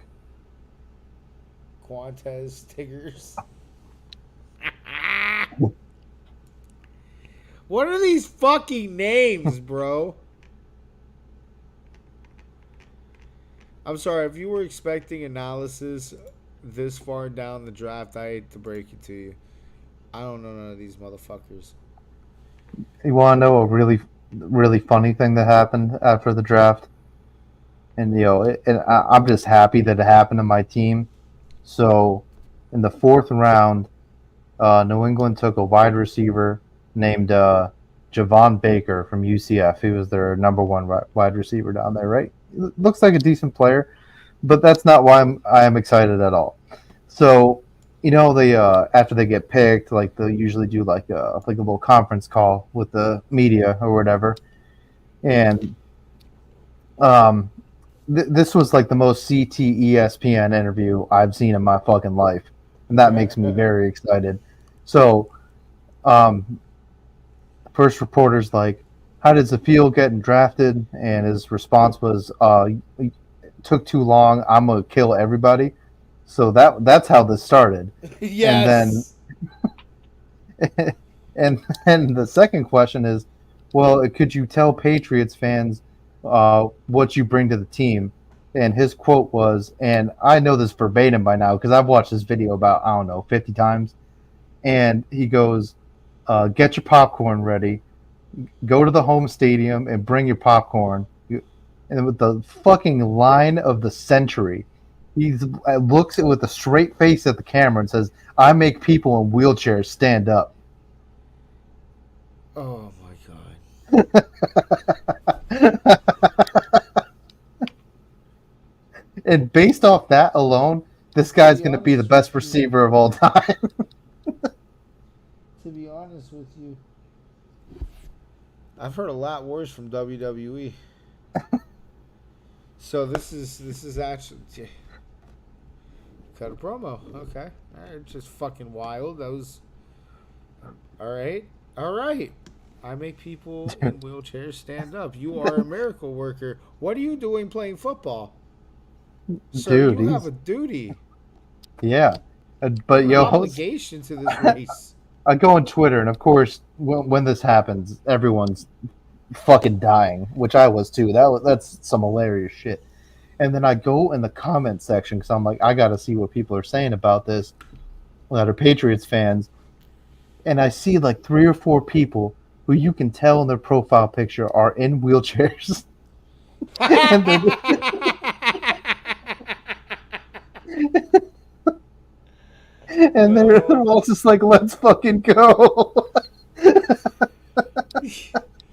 Quantez Tigers. What are these fucking names, bro? I'm sorry, if you were expecting analysis this far down the draft, I hate to break it to you. I don't know none of these motherfuckers. You want to know a really funny thing that happened after the draft? And I'm just happy that it happened to my team. So, in the 4th round, New England took a wide receiver named Javon Baker from UCF. He was their number 1 wide receiver down there, right? Looks like a decent player, but that's not why I'm excited at all. So, they after they get picked, like they'll usually do like a little conference call with the media or whatever, and this was like the most ESPN interview I've seen in my fucking life, and that makes me very excited. So, first reporter's like, "How does it feel getting drafted?" And his response was, "It took too long. I'm gonna kill everybody." So that's how this started. Yes. And then the second question is, well, could you tell Patriots fans what you bring to the team? And his quote was, and I know this verbatim by now because I've watched this video about, I don't know, 50 times. And he goes, get your popcorn ready. go to the home stadium and bring your popcorn. And with the fucking line of the century, he looks with a straight face at the camera and says, "I make people in wheelchairs stand up." Oh my god. And based off that alone, this guy's be going to be the honest best with you- receiver of all time. To be honest with you, I've heard a lot worse from WWE. So this is actually cut a promo. Okay, all right, just fucking wild. That was all right. All right. I make people in wheelchairs stand up. You are a miracle worker. What are you doing playing football? Sir, Dude, you have a duty. yeah. But An yo, obligation to this race. I go on Twitter, and of course, when this happens, everyone's fucking dying, which I was too. That's some hilarious shit. And then I go in the comment section because I'm like, I got to see what people are saying about this that are Patriots fans, and I see like 3 or 4 people who you can tell in their profile picture are in wheelchairs. And they're all just like, let's fucking go.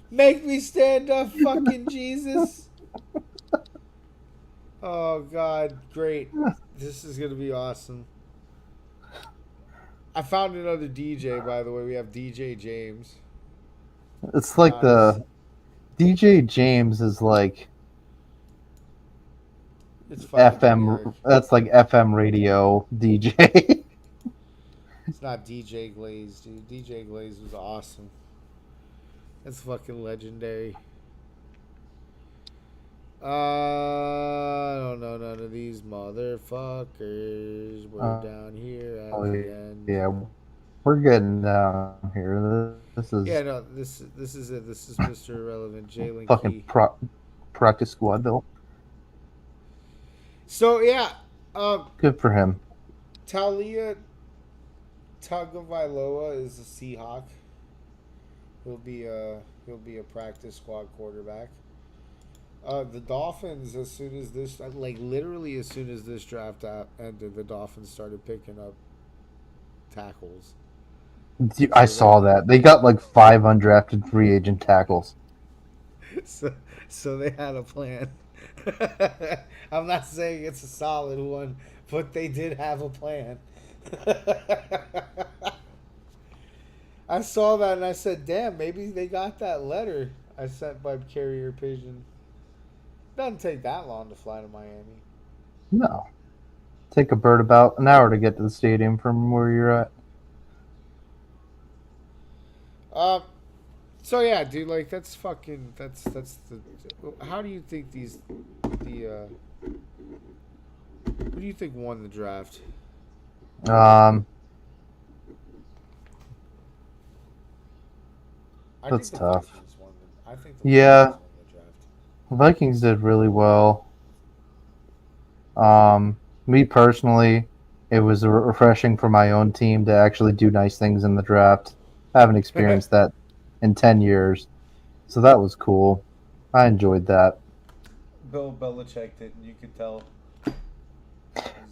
Make me stand up, fucking Jesus. Oh, God. Great. This is going to be awesome. I found another DJ, by the way. We have DJ James. It's like the DJ James is like It's fucking FM. generic. That's like FM radio DJ. It's not DJ Glaze, dude. DJ Glaze was awesome. That's fucking legendary. I don't know none of these motherfuckers. We're down here at the end. Yeah, we're getting down here. This is Yeah, no, this is it. This is Mr. Irrelevant, Jalen fucking Key. practice squad though. So yeah, Good for him. Talia Tagovailoa is a Seahawk. He'll be a practice squad quarterback. The Dolphins, as soon as this, like literally as soon as this draft ended, the Dolphins started picking up tackles. I saw that they got like 5 undrafted free agent tackles. So they had a plan. I'm not saying it's a solid one, but they did have a plan. I saw that and I said, damn, maybe they got that letter I sent by carrier pigeon. Doesn't take that long to fly to Miami. No, take a bird about an hour to get to the stadium from where you're at. So yeah, dude, like that's the. How do you think who do you think won the draft? That's tough. I think Yeah. Vikings won the draft. Vikings did really well. Me personally, it was refreshing for my own team to actually do nice things in the draft. I haven't experienced that in 10 years. So that was cool. I enjoyed that. Bill Belichick didn't, you could tell.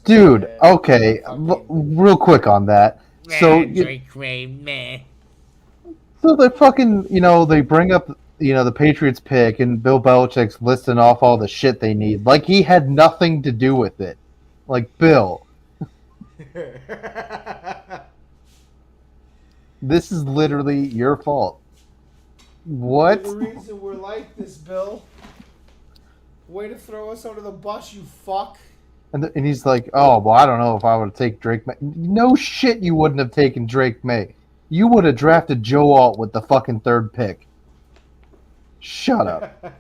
Dude, okay, real quick on that. So, so they fucking, they bring up, the Patriots pick, and Bill Belichick's listing off all the shit they need. Like he had nothing to do with it. Like, Bill, this is literally your fault. What? The reason we're like this, Bill. Way to throw us under the bus, you fuck. And he's like, oh, well, I don't know if I would have taken Drake May. No shit you wouldn't have taken Drake May. You would have drafted Joe Alt with the fucking 3rd pick. Shut up.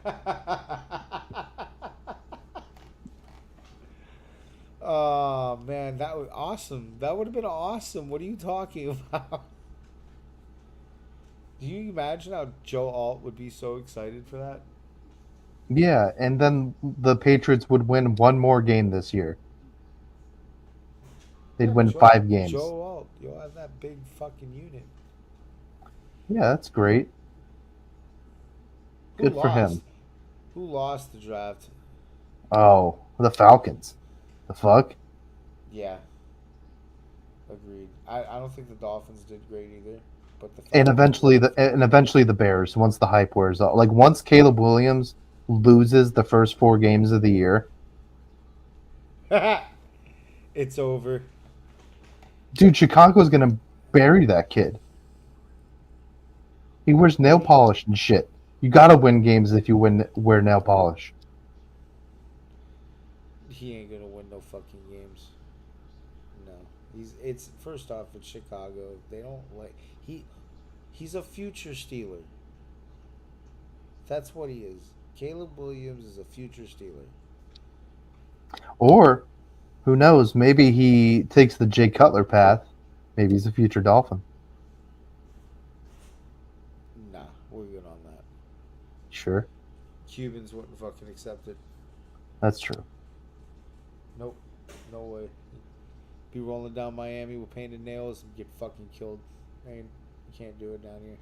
Oh, man, that was awesome. That would have been awesome. What are you talking about? Do you imagine how Joe Alt would be so excited for that? Yeah, and then the Patriots would win one more game this year. They'd win 5 games. Joe Alt, you'll have that big fucking unit. Yeah, that's great. Good for him. Who lost the draft? Oh, the Falcons. The fuck? Yeah. Agreed. I don't think the Dolphins did great either. But the And Falcons eventually the Bears, once the hype wears off. Like once Caleb Williams loses the first 4 games of the year, it's over. dude, Chicago's gonna bury that kid. He wears nail polish and shit. You gotta win games if you wear nail polish. He ain't gonna win no fucking games. No. It's first off, it's Chicago. They don't like he's a future Steeler. That's what he is. Caleb Williams is a future Steeler. Or, who knows, maybe he takes the Jay Cutler path. Maybe he's a future Dolphin. Nah, we're good on that. Sure. Cubans wouldn't fucking accept it. That's true. Nope. No way. Be rolling down Miami with painted nails and get fucking killed. Man, you can't do it down here.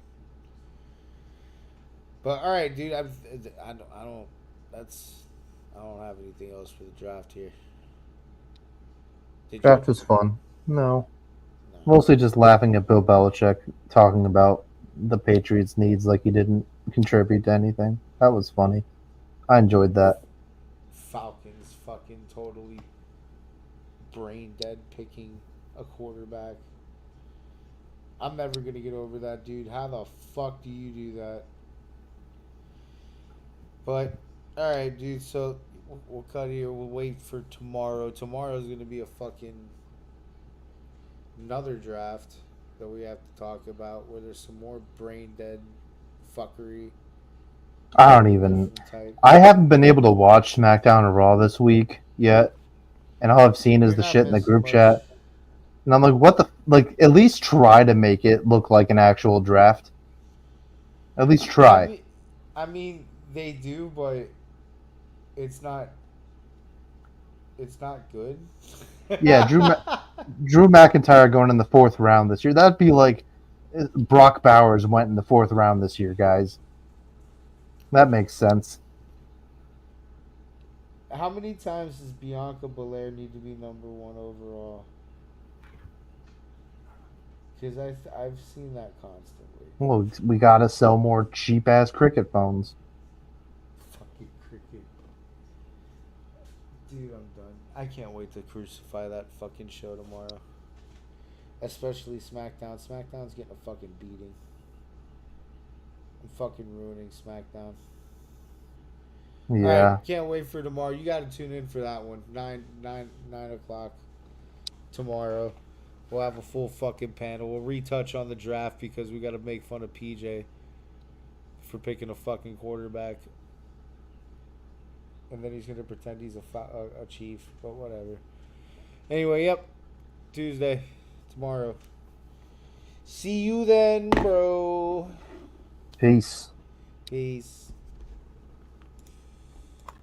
But all right, dude. I don't. I don't have anything else for the draft here. Did Draft you? was fun. No. No. Mostly just laughing at Bill Belichick talking about the Patriots' needs like he didn't contribute to anything. That was funny. I enjoyed that. Falcons fucking totally brain dead picking a quarterback. I'm never gonna get over that, dude. How the fuck do you do that? But all right, dude. So we'll cut here. We'll wait for tomorrow. Tomorrow's gonna be a fucking another draft that we have to talk about, where there's some more brain dead fuckery. I don't even. Different type. I haven't been able to watch SmackDown or Raw this week yet, and all I've seen is You're the not shit in the missing group much. chat. And I'm like, what the? Like, at least try to make it look like an actual draft. At least try. I mean, they do, but it's not. It's not good. Yeah, Drew McIntyre going in the 4th round this year. That'd be like Brock Bowers went in the 4th round this year, guys. That makes sense. How many times does Bianca Belair need to be number 1 overall? Because I've seen that constantly. Well, we gotta sell more cheap ass cricket phones. Fucking cricket. Dude, I'm done. I can't wait to crucify that fucking show tomorrow. Especially SmackDown. SmackDown's getting a fucking beating. I'm fucking ruining SmackDown. Yeah. Alright, can't wait for tomorrow. You gotta tune in for that one. 9 o'clock tomorrow. We'll have a full fucking panel. We'll retouch on the draft because we gotta make fun of PJ for picking a fucking quarterback. And then he's gonna pretend he's a chief, but whatever. Anyway, yep. Tuesday. Tomorrow. See you then, bro. Peace. Peace.